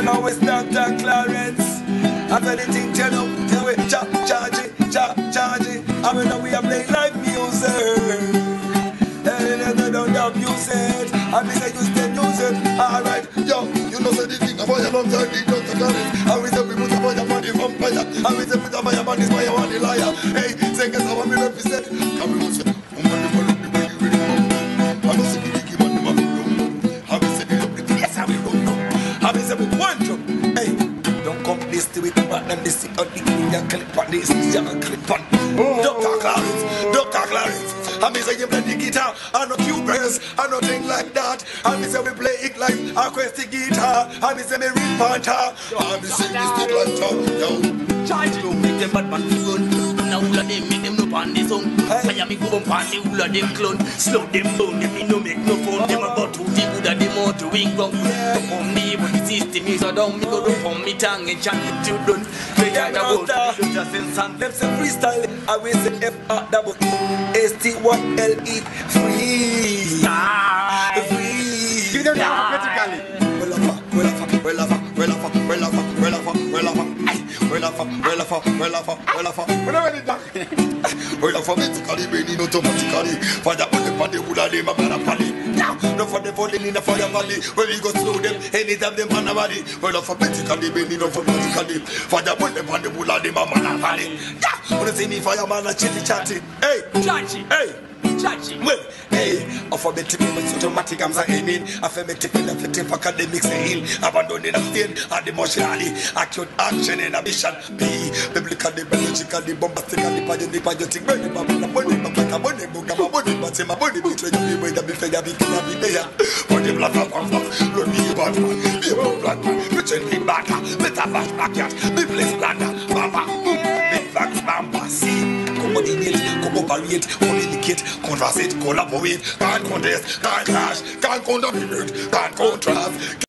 Now we start to Clarence. After the thing turn up, then we charge it. I mean, now we are playing live music. And don't abuse it. I mean, I use the music. Alright, yo, you know, say the thing about your long time, don't Clarence. I will say we put about your money from fire. I will say put about your money by your money liar. Hey, say, guess how I represent. Come on, say, I'm going to follow the way you really come. I don't see the big money, my people. I will say the look, yes, I will go. I will say with one job. Hey, don't come this to it, but then this is on the clip on this, clip on. Dr. Clarence. I mean, say you play the guitar, I know cubers, I know things like that. I mean, say we play it like acoustic guitar. I mean, say me read panta. I mean, say this thing like that, yo. Charge you, make them bad man feel good. Now all of them make them no pan the song. Fire me go up on the all of them clone. Slow them down, them me no make no fun. Them about to the good and them out to wing wrong. To pump me, but the system is a down. Me go to pump me tongue and chant it to done. They got about to just in song. Them say freestyle, I will say F-R-E-S-T-1-L-E. Free. Free. You don't know critically. Well, for vertically, burning automatically. For the body, would I name a parapally? No, for the falling in the fire valley. Well, you go slow them, anytime them man a body. Well, for vertically, burning automatically. For the body, would I name a parapally? When you see me fireman, I chitty. Hey, hey. Well, hey, offer me to be with automatic arms are aiming. I feel me tipping the fit academics in abandoning a stain and emotionally acute action in a mission. B, biblically, biologically, bombastically, patriotic, burning, my money, but my body betray you with the buffet, be there. For the black of Lord, be a bad man, be a black man, pretend be back, better back, backyard, be place blander, bamba, big facts, bamba, see. Coordinate, cooperate, communicate, conversate, collaborate, can't contest, can't clash, can't contaminate, can't contrast.